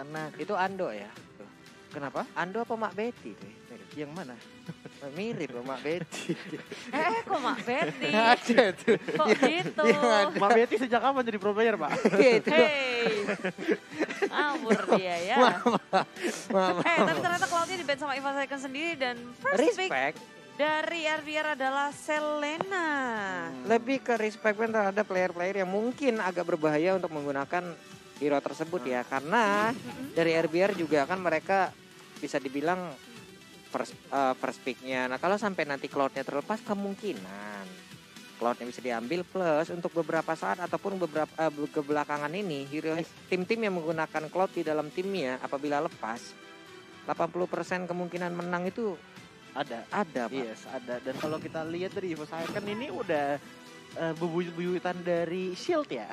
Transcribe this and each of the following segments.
karena Itu Ando ya? Tuh. kenapa? Ando apa Mak Betty tuh? Yang mana? Mirip sama Mak Betty. Kok Mak Betty? Ada tuh. Kok gitu? Mbak Betty sejak kapan jadi pro player, Pak? Gitu. Hey, ngawur dia ya. Mama. Tapi ternyata Cloud-nya di-ban sama Eva Second sendiri dan first pick Respect. dari RBR adalah Selena. Lebih ke respect terhadap player-player yang mungkin agak berbahaya untuk menggunakan hero tersebut ya. Karena dari RBR juga kan mereka bisa dibilang first pick-nya. Nah kalau sampai nanti Cloud-nya terlepas, kemungkinan Cloud-nya bisa diambil, plus untuk beberapa saat ataupun beberapa kebelakangan ini hero tim-tim yang menggunakan Cloud di dalam timnya apabila lepas 80% kemungkinan menang itu Ada. ada, Pak. Yes, ada. Dan kalau kita lihat dari Evo Second ini udah bebuyut-buyutan dari shield ya.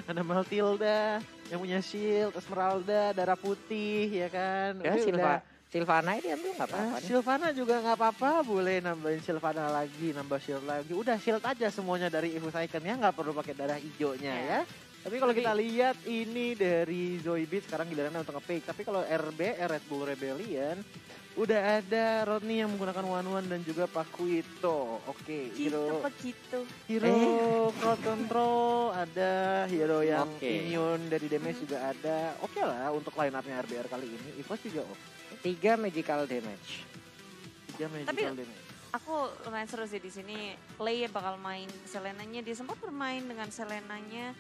Ada Matilda yang punya shield, Esmeralda, darah putih ya kan. Ya, Udah Sylvana ini ambil nggak apa-apa. nih. Sylvana juga nggak apa-apa, boleh nambahin Sylvana lagi, nambah shield lagi. Udah shield aja semuanya dari Evo Second ya, nggak perlu pakai darah hijaunya ya. Tapi kalau kita lihat ini dari Zoe Beat sekarang gilirannya untuk nge-pick. Tapi kalau RBR, Red Bull Rebellion, udah ada Rodney yang menggunakan one-one dan juga Pakuito. Oke, hero Begitu. crowd control, ada hero yang Oke. immune dari damage juga ada. Oke lah untuk line up-nya RBR kali ini. EVOS juga oke. 3 magical damage. 3 magical damage. Aku lumayan seru sih di sini. Play bakal main Selenanya. Dia sempat bermain dengan Selenanya.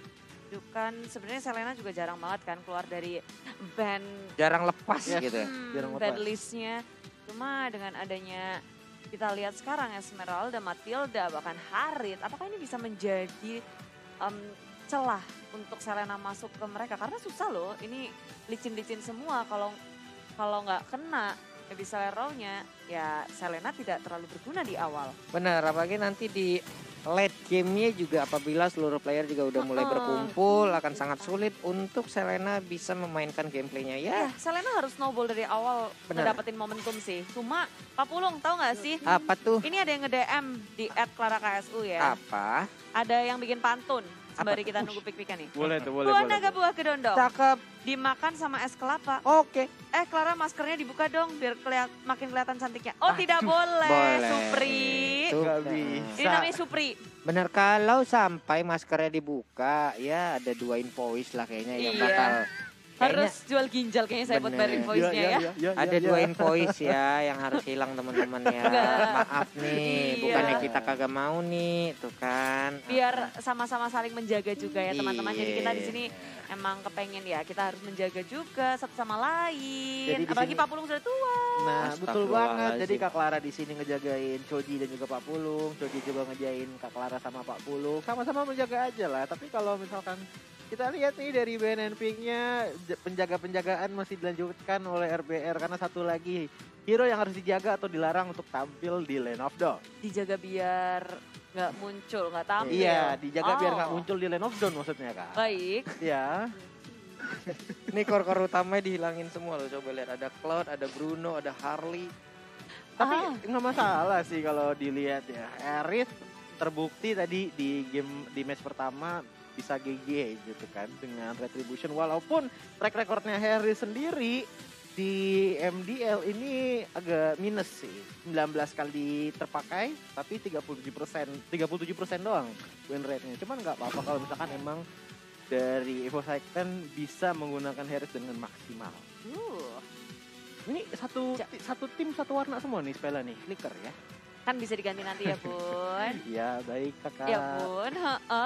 Kan sebenarnya Selena juga jarang banget kan keluar dari band Jarang lepas Yes. gitu. Jarang lepas. band listnya. Cuma dengan adanya kita lihat sekarang Esmeralda, Matilda, bahkan Harit, apakah ini bisa menjadi celah untuk Selena masuk ke mereka? Karena susah loh, ini licin-licin semua. Kalau nggak kena bisa nya ya Selena tidak terlalu berguna di awal. Benar, apalagi nanti di late game-nya juga apabila seluruh player juga udah mulai berkumpul, akan sangat sulit untuk Selena bisa memainkan gameplaynya ya. Ya, Selena harus snowball dari awal Benar. ngedapetin momentum sih. Cuma Pak Pulung tahu nggak sih? Apa tuh? Ini ada yang nge-DM di @ClaraKSU ya. Apa? Ada yang bikin pantun sembari kita nunggu pik-pikan nih. Boleh tuh, boleh. Buah naga buah kedondong. Cakep. Dimakan sama es kelapa. Oke. Clara maskernya dibuka dong biar makin kelihatan cantiknya. Oh tidak boleh, boleh. Supri. Tuh, Nggak nah. bisa. Ini namanya Supri. Bener, kalau sampai maskernya dibuka ya ada 2 invoice lah kayaknya yang Iya. bakal Harus jual ginjal kayaknya saya buat Bener. bayar invoice-nya ya. ada 2 invoice ya yang harus hilang teman-teman ya. Enggak. Maaf nih, Iya. bukannya kita kagak mau nih, tuh kan. Biar sama-sama saling menjaga juga ya teman-teman. Jadi kita di Iya. sini emang kepengen ya kita harus menjaga juga satu sama lain. Jadi di Apalagi sini- Pak Pulung sudah tua. Nah, betul banget. Jadi Astagfirullahaladzim. Kak Clara di sini ngejagain Choji dan juga Pak Pulung. Choji juga ngejain Kak Clara sama Pak Pulung. Sama-sama menjaga aja lah. Tapi kalau misalkan kita lihat nih dari BNNP-nya, penjaga-penjagaan masih dilanjutkan oleh RBR. Karena satu lagi hero yang harus dijaga atau dilarang untuk tampil di Lane of Dawn. Dijaga biar nggak muncul, nggak tampil. Iya, dijaga biar Oh. nggak muncul di Lane of Dawn maksudnya Kak. Baik. Ya, Ini core-core utamanya dihilangin semua loh. Coba lihat, ada Cloud, ada Bruno, ada Harley. tapi Ah. nggak masalah sih kalau dilihat ya. Aerith terbukti tadi di game di match pertama bisa GG gitu kan dengan Retribution, walaupun track recordnya Harry sendiri di MDL ini agak minus sih, 19 kali terpakai tapi 37% doang win rate-nya. Cuman nggak apa-apa kalau misalkan emang dari Evo Second bisa menggunakan Harris dengan maksimal. Ini satu tim satu warna semua nih spellnya nih, flicker ya. Kan bisa diganti nanti ya Bun. Ya baik kakak. Ya Bun,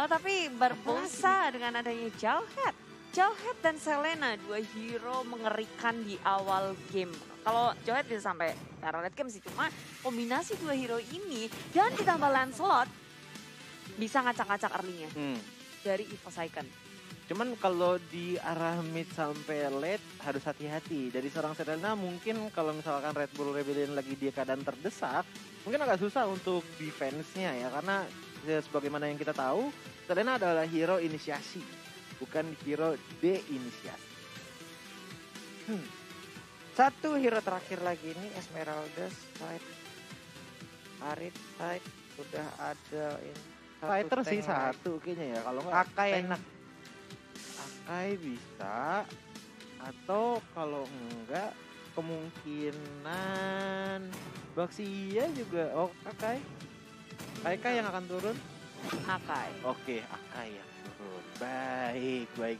tapi berpulsa dengan adanya Jauhead. Jauhead dan Selena, 2 hero mengerikan di awal game. Kalau Jauhead bisa sampai arah late game sih, cuma kombinasi 2 hero ini dan ditambah Lancelot bisa ngacak-ngacak early-nya dari Evo Second. Cuman kalau di arah mid sampai late harus hati-hati. Dari seorang Selena mungkin kalau misalkan Red Bull Rebellion lagi di keadaan terdesak, mungkin agak susah untuk defense-nya ya. Karena ya, sebagaimana yang kita tahu, Selena adalah hero inisiasi, bukan hero de-inisiasi. Satu hero terakhir lagi ini Esmeralda side. Arit side sudah ada ini. Fighter sih tank satu kayaknya ya. Kalau nggak Akai tank enak. Akai bisa. Atau kalau enggak kemungkinan Baxia juga. Oh, Akai. Akai yang akan turun. Akai. Oke, Akai yang turun. Baik. Sang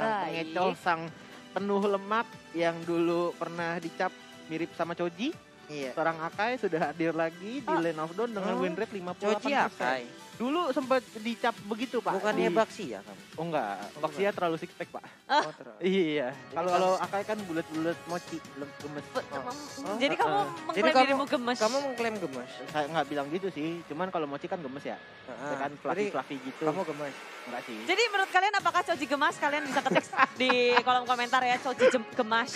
Baik. pengecol, sang penuh lemak yang dulu pernah dicap mirip sama Choji. Iya. Seorang Akai sudah hadir lagi di Lane of Dawn dengan win rate 58%. Choji Akai. Dulu sempat dicap begitu, Pak. Bukannya Di- Baxia kan? Oh enggak, Baxia terlalu six pack, Pak. Oh, terus. Iya. Kalau Akai kan bulat-bulat mochi, gemes. Jadi kamu Jadi mengklaim kamu- dirimu gemes. Kamu mengklaim gemes. Saya nggak bilang gitu sih, cuman kalau mochi kan gemes ya. Ya kan Jadi fluffy gitu. kamu gemes. Enggak sih. Jadi menurut kalian apakah Choji gemas? Kalian bisa ketik di kolom komentar ya, Choji gemas.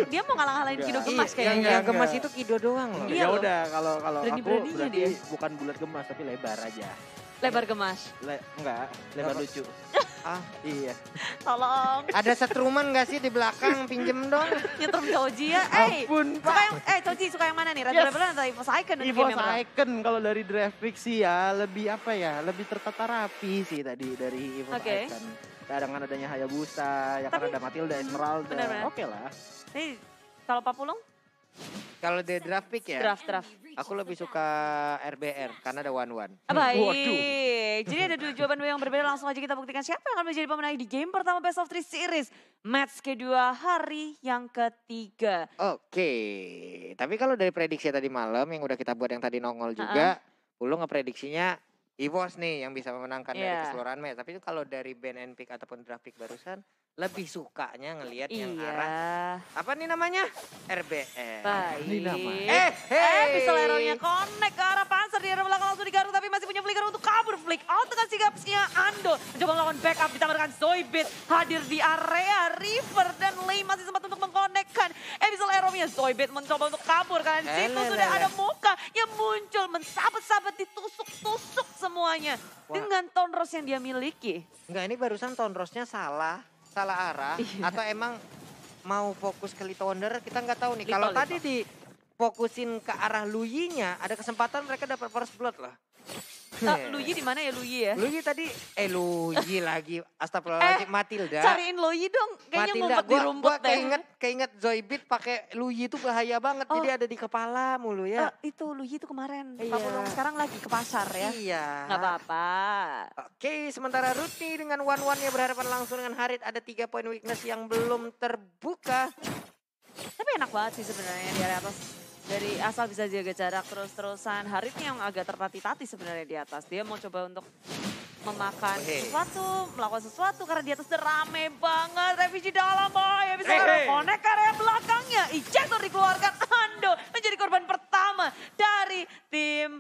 Dia mau ngalah-ngalahin Kido Enggak. gemas Yang, kayaknya. yang gemes itu Kido doang loh. Iya Ya loh. udah, kalau aku Berani-beraninya berarti dia. bukan bulat gemas tapi lebar aja. Lebar gemas. Enggak, lebar Apa? lucu. Ah, Iya. Tolong ada setruman gak sih di belakang? Pinjem dong. nyetrum Choji ya. Ampun, Suka yang, Choji suka yang mana nih? Red Yes. Rebel atau Evo's Icon? Evo Icon kalau dari draft pick sih ya lebih apa ya, lebih tertata rapi sih tadi dari Evo Oke. Icon. Dengan adanya Hayabusa, ya kan Tapi- ada Matilda, Esmeralda. Benar-benar. Oke lah. Nih, kalau Pak Pulung? Kalau di draft pick ya, Draft. aku lebih suka RBR karena ada one-one. Baik. Waduh. Jadi ada dua jawaban yang berbeda. Langsung aja kita buktikan siapa yang akan menjadi pemenang di game pertama Best of 3 Series. Match kedua hari yang ketiga. Oke, tapi kalau dari prediksi tadi malam yang udah kita buat yang tadi nongol juga, Ulu ngeprediksinya EVOS nih yang bisa memenangkan dari Iya. keseluruhan match. Tapi itu kalau dari band and pick ataupun draft pick barusan, lebih sukanya ngelihat yang arah Iya. apa nih namanya? RBR. Baik. Ini nama. Pistol arrow-nya connect ke arah Panzer. Di arah belakang langsung digaruk tapi masih punya flicker untuk kabur. Flick out dengan sigapnya Ando. Mencoba melakukan backup ditambahkan Zoidbit. Hadir di area River dan Lei masih sempat untuk mengkonekkan. Pistol arrow-nya Zoidbit mencoba untuk kabur. Karena di situ sudah ada muka yang muncul. Mensabat-sabat ditusuk-tusuk semuanya. Wah. Dengan tonros yang dia miliki. Enggak, ini barusan Tonrosnya salah arah Iya. atau emang mau fokus ke Little Wonder, kita nggak tahu nih. Little, Kalau Little. tadi difokusin ke arah Luyi-nya, ada kesempatan mereka dapat first blood lah. Luyi di mana ya Luyi ya? Luyi tadi, Luyi lagi, astagfirullahaladzim, Matilda. Cariin Luyi dong. Kayaknya ngumpet di rumput gua deh. keinget Zoidbit pakai Luyi itu bahaya banget. Oh. Jadi ada di kepala mulu ya. Itu Luyi itu kemarin. Iya. Pak Pulung sekarang lagi ke pasar ya. Iya. Nggak apa-apa. Oke, sementara Rutni dengan one-one-nya berhadapan langsung dengan Harit. Ada 3 poin weakness yang belum terbuka. Tapi enak banget sih sebenarnya di area atas. Dari asal bisa jaga jarak terus-terusan. Haritnya yang agak tertati-tati sebenarnya di atas. Dia mau coba untuk memakan Oke. sesuatu, melakukan sesuatu karena di atas udah rame banget. Revisi dalam boy, bisa connect ke area belakangnya. Ejector dikeluarkan, Ando menjadi korban pertama dari tim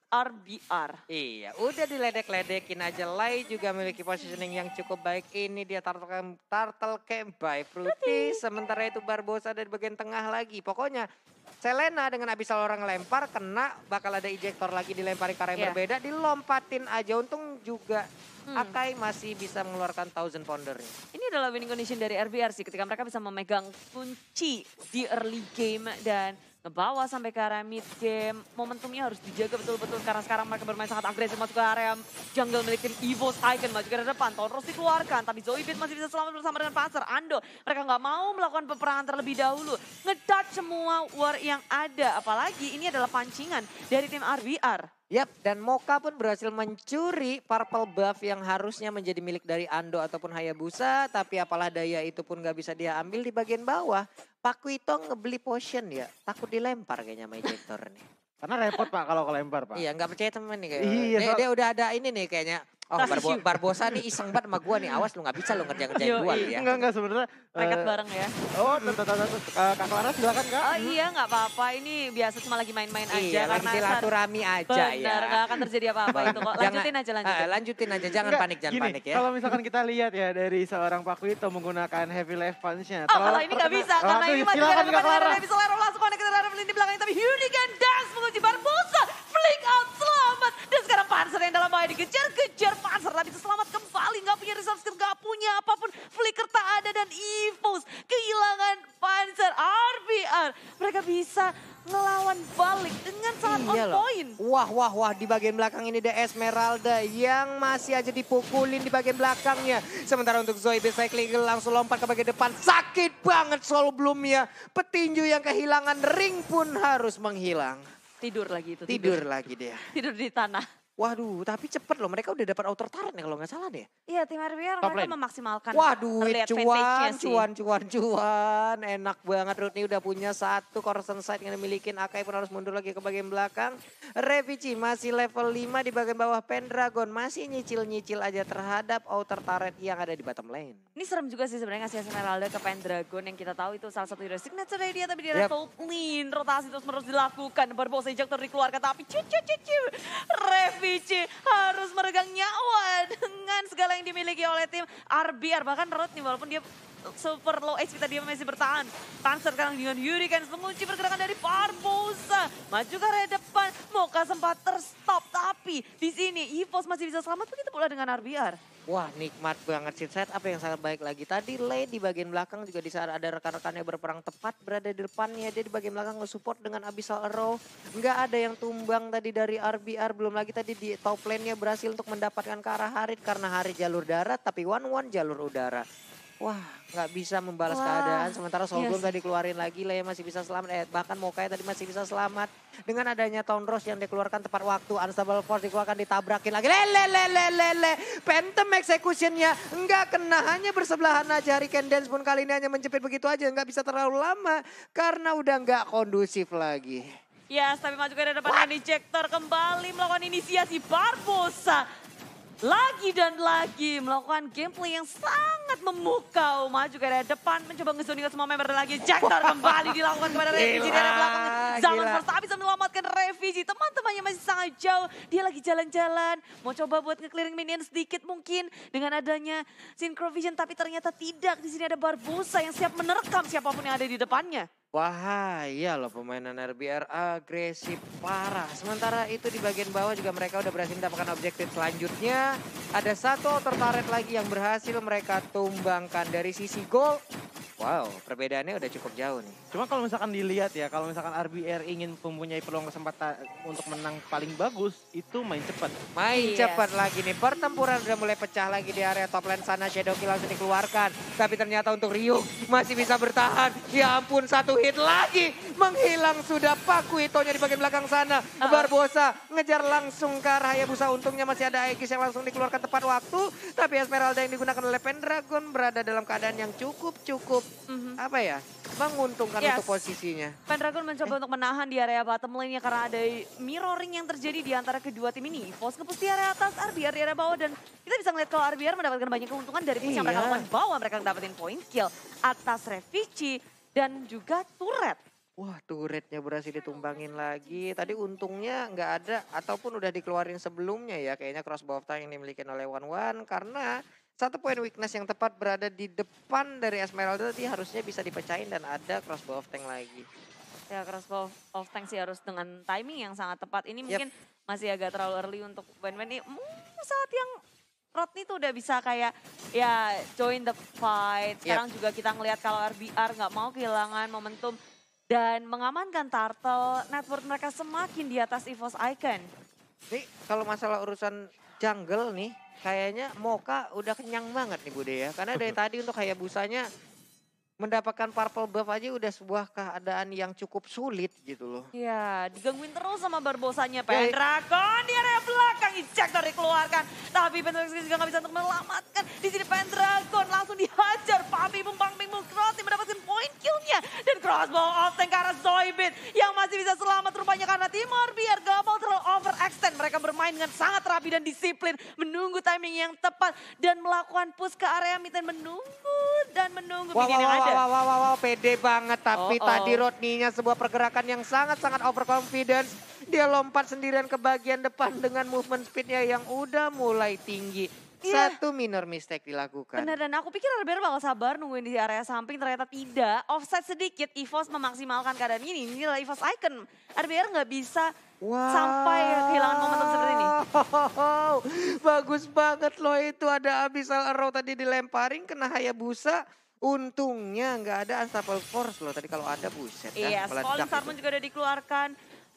RBR. Iya, udah diledek-ledekin aja. Lai juga memiliki positioning yang cukup baik. Ini dia turtle camp by Fruity. Sementara itu Barbosa ada di bagian tengah lagi. Pokoknya Selena dengan abis orang lempar kena, bakal ada ejector lagi dilemparin ke arah yang Iya. berbeda. Dilompatin aja, untung juga Hmm. Akai masih bisa mengeluarkan 1000 poundernya. Ini adalah winning condition dari RBR sih ketika mereka bisa memegang kunci di early game dan ngebawa sampai ke area mid game. Momentumnya harus dijaga betul-betul karena sekarang mereka bermain sangat agresif masuk ke area jungle milik tim Evo's Icon. Maju ke depan, Tonros dikeluarkan tapi Zoidbit masih bisa selamat bersama dengan Panzer. Ando, mereka nggak mau melakukan peperangan terlebih dahulu. Ngedodge semua war yang ada. Apalagi ini adalah pancingan dari tim RBR. Yap, dan Moka pun berhasil mencuri purple buff yang harusnya menjadi milik dari Ando ataupun Hayabusa. Tapi apalah daya itu pun gak bisa dia ambil di bagian bawah. Pak Kuito ngebeli potion ya, takut dilempar kayaknya sama ejector nih. Karena repot Pak kalau kelempar Pak. Iya, nggak percaya temen nih kayak. Iya, Dia udah ada ini nih kayaknya. Oh, Trust issue. Barbosa nih iseng banget sama gua nih. Awas lu nggak bisa lu ngerjain gua Yoi. ya. Enggak sebenarnya. Rekat bareng ya. Oh, Kak Clara silakan Kak. Oh iya nggak apa-apa, ini biasa cuma lagi main-main aja. Iya, lagi karena silaturahmi aja ya. benar, nggak akan terjadi apa-apa itu kok. Lanjutin aja, lanjutin. Lanjutin aja, jangan Enggak, panik, jangan gini, panik ya. Kalau misalkan kita lihat ya dari seorang Pak Wito menggunakan heavy left punch-nya. Oh kalau ini nggak bisa, karena ini masih silakan ada Kak Clara. depan bisa lero langsung connect ke arah di belakang. Tapi Hurricane Dance menguji Barbosa. Flick out selamat. Dan sekarang Panzer yang dalam bahaya dikejar-kejar. Panzer tadi selamat kembali, nggak punya resource, nggak punya apapun. Flicker tak ada dan Evos kehilangan Panzer RBR. Mereka mereka bisa ngelawan balik dengan sangat on Iya loh. point. Wah, di bagian belakang ini The Esmeralda yang masih aja dipukulin di bagian belakangnya. Sementara untuk Zoe Cycling langsung lompat ke bagian depan. Sakit banget sebelumnya. Petinju yang kehilangan ring pun harus menghilang. Tidur lagi itu. Tidur lagi dia. Tidur di tanah. Waduh, tapi cepet loh. Mereka udah dapat outer turret nih kalau nggak salah deh. Iya, tim RBR Top mereka lane. memaksimalkan Waduh, early advantage-nya sih. cuan. Enak banget Rutni udah punya satu Corson Sight yang dimilikin. Akai pun harus mundur lagi ke bagian belakang. Revici masih level 5 di bagian bawah. Pendragon masih nyicil-nyicil aja terhadap outer turret yang ada di bottom lane. Ini serem juga sih sebenarnya ngasih Esmeralda ke Pendragon yang kita tahu itu salah satu hero signature dari dia, tapi di Yep. top lane rotasi terus menerus dilakukan. Barbosa ejector dikeluarkan tapi Revici harus meregang nyawa dengan segala yang dimiliki oleh tim RBR. Bahkan Rod nih walaupun dia super low HP tadi masih bertahan. Panzer sekarang dengan Hurricanes mengunci pergerakan dari Barbosa. Maju ke area depan, Moka sempat terstop tapi di sini EVOS masih bisa selamat, begitu pula dengan RBR. Wah, nikmat banget sih setup yang sangat baik lagi. Tadi Lei di bagian belakang juga di saat ada rekan-rekannya berperang tepat berada di depannya. Dia di bagian belakang nge-support dengan Abyssal Arrow. Nggak ada yang tumbang tadi dari RBR. Belum lagi tadi di top lane-nya berhasil untuk mendapatkan ke arah Harit. Karena Harit jalur darat tapi One jalur udara. Wah, nggak bisa membalas keadaan. Sementara Solgum tadi keluarin lagi, Lei masih bisa selamat. Bahkan Mokai tadi masih bisa selamat. Dengan adanya Town Rose yang dikeluarkan tepat waktu. Unstable Force dikeluarkan, ditabrakin lagi. Phantom Execution-nya nggak kena. Hanya bersebelahan aja. Hurricane Dance pun kali ini hanya menjepit begitu aja. Nggak bisa terlalu lama. Karena udah nggak kondusif lagi. Yes, tapi maju ke depan dengan ejector kembali melakukan inisiasi Barbosa. Lagi dan lagi melakukan gameplay yang sangat memukau. Maju ke area depan, mencoba ngezoning semua member lagi. Ejector kembali dilakukan kepada Revici di area belakang. Zaman Versa bisa menyelamatkan Revici. Teman-temannya masih sangat jauh. Dia lagi jalan-jalan. Mau coba buat nge-clearing minion sedikit mungkin. Dengan adanya Synchrovision, tapi ternyata tidak. Di sini ada Barbosa yang siap menerkam siapapun yang ada di depannya. Bahaya loh pemainan RBR, agresif parah. Sementara itu di bagian bawah juga mereka udah berhasil mendapatkan objektif selanjutnya. Ada satu outer turret lagi yang berhasil mereka tumbangkan dari sisi gol. Wow, perbedaannya udah cukup jauh nih. Cuma kalau misalkan dilihat ya, kalau misalkan RBR ingin mempunyai peluang kesempatan untuk menang paling bagus, itu main cepat. Main Yes. cepat lagi nih, pertempuran udah mulai pecah lagi di area top lane sana. Shadowkill langsung dikeluarkan. Tapi ternyata untuk Ryuk masih bisa bertahan. Ya ampun, satu hit lagi. Menghilang sudah Paku Itonya di bagian belakang sana. Barbosa ngejar langsung ke arah Hayabusa. Untungnya masih ada Aegis yang langsung dikeluarkan tepat waktu. Tapi Esmeralda yang digunakan oleh Pendragon berada dalam keadaan yang cukup apa ya, menguntungkan Yes. untuk posisinya. Pendragon mencoba untuk menahan di area bottom lane-nya karena ada mirroring yang terjadi di antara kedua tim ini. EVOS nge-push di area atas, RBR di area bawah, dan kita bisa ngeliat kalau RBR mendapatkan banyak keuntungan dari push yang mereka lakukan bawah. Mereka dapetin point kill atas Revici dan juga turret. Wah, turretnya berhasil ditumbangin lagi. Tadi untungnya nggak ada ataupun udah dikeluarin sebelumnya ya. Kayaknya crossbow of tank yang dimiliki oleh One karena satu poin weakness yang tepat berada di depan dari Esmeralda tadi harusnya bisa dipecahin dan ada crossbow of tank lagi. Ya, crossbow of tank sih harus dengan timing yang sangat tepat. Ini mungkin masih agak terlalu early untuk Wen-Wen. Saat yang Rodney tuh udah bisa kayak ya join the fight. Sekarang juga kita ngelihat kalau RBR nggak mau kehilangan momentum dan mengamankan Turtle. Network mereka semakin di atas EVOS Icon. Nih kalau masalah urusan jungle nih, kayaknya Moka udah kenyang banget nih Bude ya. Karena dari tadi untuk Hayabusanya mendapatkan purple buff aja udah sebuah keadaan yang cukup sulit gitu loh. Ya, digangguin terus sama Barbosanya Pendragon di area belakang. Ejector dikeluarkan. Tapi Pendragon juga nggak bisa untuk menyelamatkan. Di sini Pendragon langsung dihajar. Pang Bing Bung Crosby mendapatkan point kill-nya. Dan crossbow of tank ke arah Zoidberg yang masih bisa selamat rupanya karena tim RBR gak mau terlalu overextend. Mereka bermain dengan sangat rapi dan disiplin. Menunggu timing yang tepat dan melakukan push ke area mid dan menunggu minion yang ada. Wow, pede banget. Tapi tadi Rodney-nya sebuah pergerakan yang sangat-sangat overconfidence. Dia lompat sendirian ke bagian depan dengan movement speed-nya yang udah mulai tinggi. Satu minor mistake dilakukan. Benar, dan aku pikir RBR bakal sabar nungguin di area samping, ternyata tidak. Offside sedikit, EVOS memaksimalkan keadaan ini. Ini adalah EVOS Icon. RBR nggak bisa sampai kehilangan momentum seperti ini. Bagus banget loh itu, ada Abyssal Arrow tadi dilemparin kena Hayabusa. Untungnya nggak ada Unstoppable Force loh. Tadi kalau ada buset Iya, meledak Falling itu. Sarmon juga udah dikeluarkan.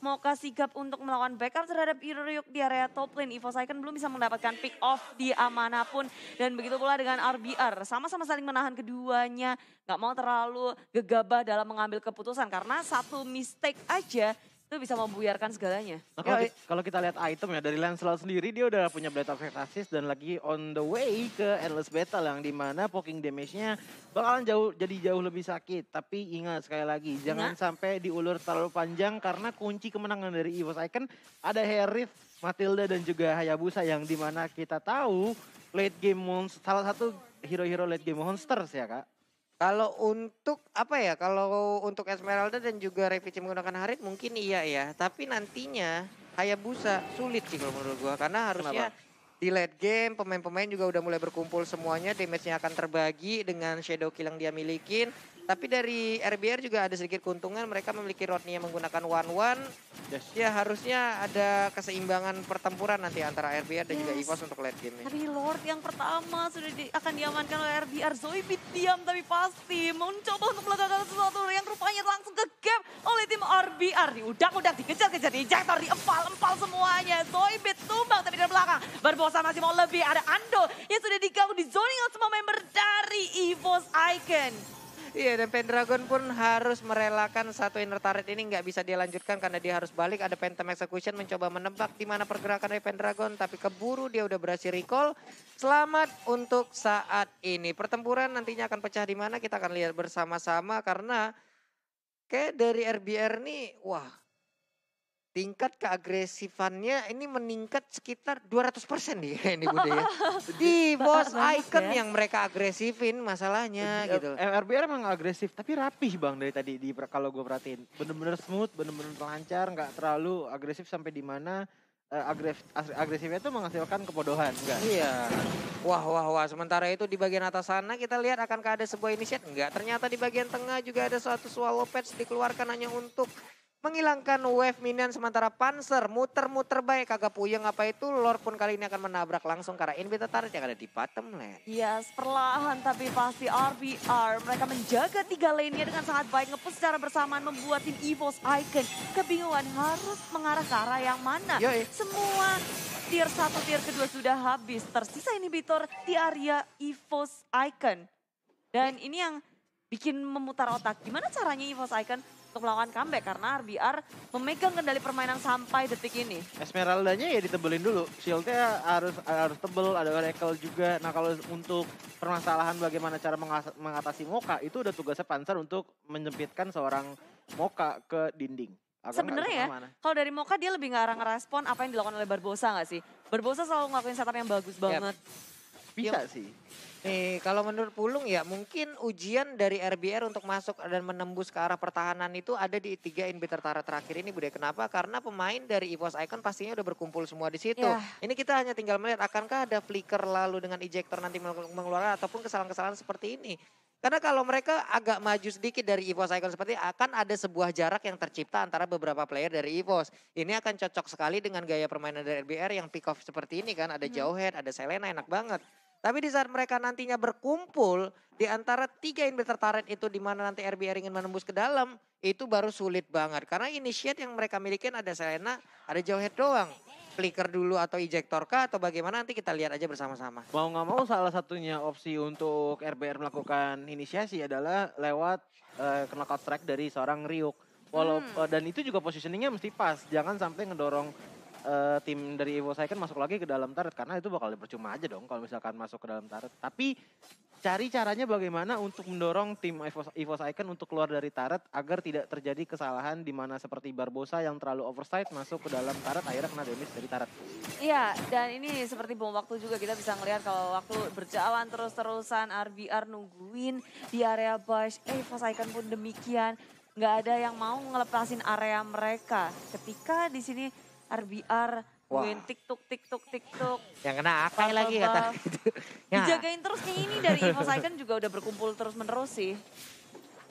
Mocha sigap untuk melawan backup terhadap Iryuk di area top lane. EVOS Icon belum bisa mendapatkan pick off di amanapun. Dan begitu pula dengan RBR. Sama-sama saling menahan keduanya. Gak mau terlalu gegabah dalam mengambil keputusan. Karena satu mistake aja itu bisa membuyarkan segalanya. Nah, kalau kita lihat item ya dari Lancelot sendiri dia udah punya Blade of Ecstasis dan lagi on the way ke Endless Battle yang dimana poking damage-nya bakalan jauh lebih sakit. Tapi ingat sekali lagi jangan sampai diulur terlalu panjang karena kunci kemenangan dari EVOS Icon ada Harith, Matilda dan juga Hayabusa yang dimana kita tahu late game salah satu hero-hero late game monsters ya Kak. Kalau untuk apa ya, kalau untuk Esmeralda dan juga Revici menggunakan Harith mungkin iya ya. Tapi nantinya Hayabusa sulit sih kalau menurut gua. Karena harusnya di late game pemain-pemain juga udah mulai berkumpul semuanya. Damage-nya akan terbagi dengan Shadow Kill yang dia milikin. Tapi dari RBR juga ada sedikit keuntungan. Mereka memiliki Rodney yang menggunakan 1-1. Yes. Ya harusnya ada keseimbangan pertempuran nanti antara RBR dan juga EVOS untuk late game-nya. Tapi Lord yang pertama sudah akan diamankan oleh RBR. Zoidberg diam tapi pasti mencoba untuk melakukan sesuatu yang rupanya langsung ke gap oleh tim RBR. Diudak-udak, dikejar-kejar, diinjektor, diempal-empal semuanya. Zoidberg tumbang tapi dari belakang. Barbosa masih mau lebih, ada Ando yang sudah diganggu, di zoning out semua member dari EVOS Icon. Iya, dan Pendragon pun harus merelakan satu inner turret ini nggak bisa dia lanjutkan karena dia harus balik. Ada Phantom Execution mencoba menebak di mana pergerakan dari Pendragon, tapi keburu dia udah berhasil recall. Selamat untuk saat ini. Pertempuran nantinya akan pecah di mana kita akan lihat bersama-sama karena kayak dari RBR nih, wah, tingkat keagresifannya ini meningkat sekitar 200% nih ini Bunda ya. Di EVOS Icon yang mereka agresifin masalahnya gitu. RBR emang agresif tapi rapih Bang dari tadi kalau gue perhatiin. Bener-bener smooth, bener-bener lancar, nggak terlalu agresif sampai di mana agresifnya itu menghasilkan kebodohan, enggak? Iya. Wah. Sementara itu di bagian atas sana kita lihat akankah ada sebuah initiate? Enggak. Ternyata di bagian tengah juga ada suatu swallow patch dikeluarkan hanya untuk menghilangkan wave minion, sementara Panzer muter-muter baik kagak puyeng apa itu. Lord pun kali ini akan menabrak langsung karena inhibitor turret yang ada di bottom lane. Yes, perlahan tapi pasti RBR mereka menjaga 3 lane-nya dengan sangat baik, nge-push secara bersamaan membuat tim EVOS Icon kebingungan harus mengarah ke arah yang mana. Semua tier 1, tier kedua sudah habis, tersisa inhibitor di area EVOS Icon. Dan ini yang bikin memutar otak, gimana caranya EVOS Icon untuk melakukan comeback karena RBR memegang kendali permainan sampai detik ini. Esmeraldanya ya ditebelin dulu, shieldnya harus tebel, ada Oracle juga. Nah kalau untuk permasalahan bagaimana cara mengatasi Mocha itu udah tugasnya Panzer untuk menyempitkan seorang Mocha ke dinding. Sebenarnya ya, kalau dari Mocha dia lebih ngerespon apa yang dilakukan oleh Barbosa gak sih? Barbosa selalu ngelakuin setup yang bagus banget. Bisa sih. Nih kalau menurut Pulung ya mungkin ujian dari RBR untuk masuk dan menembus ke arah pertahanan itu ada di 3 inhibitor turret terakhir ini Bude. Kenapa? Karena pemain dari EVOS Icon pastinya udah berkumpul semua di situ. Ini kita hanya tinggal melihat akankah ada flicker lalu dengan ejector nanti mengeluarkan ataupun kesalahan-kesalahan seperti ini. Karena kalau mereka agak maju sedikit dari EVOS Icon seperti akan ada sebuah jarak yang tercipta antara beberapa player dari EVOS. Ini akan cocok sekali dengan gaya permainan dari RBR yang pick off seperti ini kan. Ada Jauhead, ada Selena, enak banget. Tapi di saat mereka nantinya berkumpul di antara 3 inhibitor turret itu di mana nanti RBR ingin menembus ke dalam, itu baru sulit banget. Karena initiate yang mereka miliki ada Selena, ada Jauhead doang. Flicker dulu atau ejector kah atau bagaimana nanti kita lihat aja bersama-sama. Mau nggak mau salah satunya opsi untuk RBR melakukan inisiasi adalah lewat knockout strike dari seorang Ryuk. Dan itu juga positioningnya mesti pas, jangan sampai ngedorong tim dari EVOS Icon masuk lagi ke dalam turret karena itu bakal percuma aja dong kalau misalkan masuk ke dalam turret. Tapi cari caranya bagaimana untuk mendorong tim EVOS Icon untuk keluar dari turret agar tidak terjadi kesalahan di mana seperti Barbosa yang terlalu oversight masuk ke dalam turret akhirnya kena damage dari turret. Iya, dan ini seperti bom waktu juga kita bisa ngelihat kalau waktu berjalan terus-terusan RBR nungguin di area bush. EVOS Icon pun demikian, nggak ada yang mau ngelepasin area mereka. Ketika di sini RBR win tiktok. Yang kena apa lagi kata gitu. Dijagain terus kayak ini dari EVOS Icon juga udah berkumpul terus menerus sih.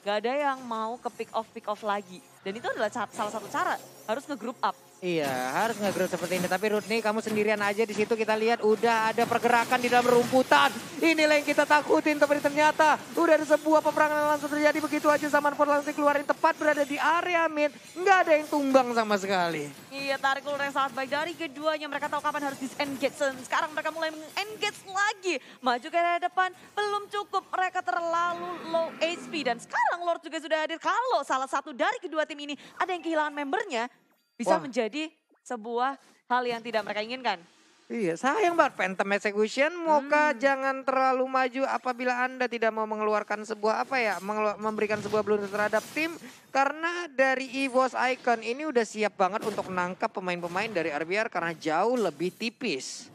Gak ada yang mau ke pick off lagi. Dan itu adalah salah satu cara, harus nge-group up. Iya, harus nge-grow seperti ini. Tapi Rudney, kamu sendirian aja di situ. Kita lihat udah ada pergerakan di dalam rumputan. Inilah yang kita takutin, tapi ternyata udah ada sebuah peperangan yang langsung terjadi begitu aja. Samanford langsung keluarin tepat berada di area mid. Nggak ada yang tumbang sama sekali. Iya, tarik ulur yang sangat baik dari keduanya. Mereka tahu kapan harus disengage. Sekarang mereka mulai engage lagi. Maju ke area depan, belum cukup. Mereka terlalu low HP. Dan sekarang Lord juga sudah hadir. Kalau salah satu dari kedua tim ini ada yang kehilangan membernya, bisa menjadi sebuah hal yang tidak mereka inginkan. Iya, sayang banget Phantom Execution. Mocha jangan terlalu maju apabila Anda tidak mau mengeluarkan sebuah memberikan sebuah blunder terhadap tim. Karena dari EVOS Icon ini udah siap banget untuk menangkap pemain-pemain dari RBR karena jauh lebih tipis.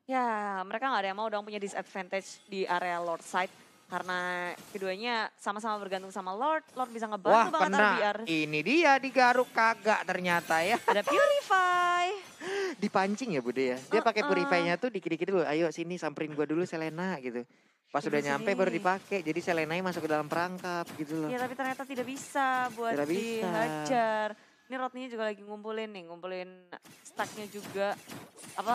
Ya, mereka nggak ada yang mau dong punya disadvantage di area Lord side. Karena keduanya sama-sama bergantung sama Lord. Lord bisa ngebantu banget RBR. Ini dia digaruk kagak ternyata ya. Ada Purify. Dipancing ya Bude ya. Dia pakai Purify-nya tuh dikit-dikit dulu. Ayo sini samperin gua dulu Selena gitu. Pas udah nyampe baru dipakai. Jadi Selena masuk ke dalam perangkap gitu loh. Ya tapi ternyata tidak bisa buat dihajar. Ini Rodney juga lagi ngumpulin stacknya juga.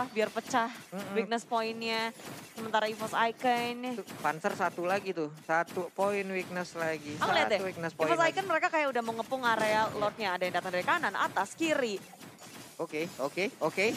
Biar pecah weakness point-nya. Sementara EVOS Icon. Panzer satu lagi tuh. 1 poin weakness lagi. Aku lihat deh, EVOS lagi. Icon mereka kayak udah mau ngepung area Lord-nya. Ada yang datang dari kanan, atas, kiri. Oke.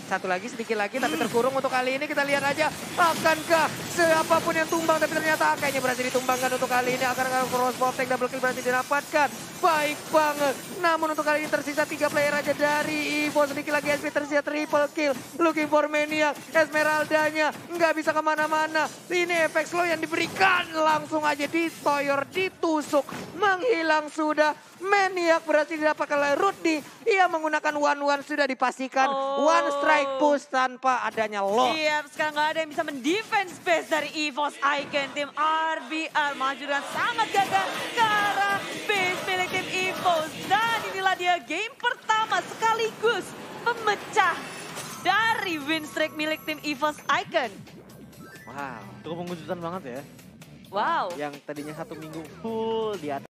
Satu lagi, sedikit lagi, tapi terkurung untuk kali ini. Kita lihat aja, akankah siapapun yang tumbang, tapi ternyata kayaknya berhasil ditumbangkan untuk kali ini. Akankah cross ball tank double kill berhasil didapatkan. Baik banget. Namun untuk kali ini tersisa 3 player aja dari Evo. Sedikit lagi SP tersisa triple kill. Looking for Maniac. Esmeraldanya nggak bisa kemana-mana. Ini efek slow yang diberikan. Langsung aja ditoyor, ditusuk. Menghilang sudah. Maniac berhasil didapatkan oleh Rudney. Ia menggunakan one-one sudah dipastikan. One strike push tanpa adanya loss. Iya, sekarang nggak ada yang bisa mendefense base dari EVOS Icon. Tim RBR maju dengan sangat gagah ke arah base milik tim EVOS. Dan inilah dia game pertama sekaligus pemecah dari win streak milik tim EVOS Icon. Wow, cukup mengejutkan banget ya. Wow. Yang tadinya 1 minggu full di atas.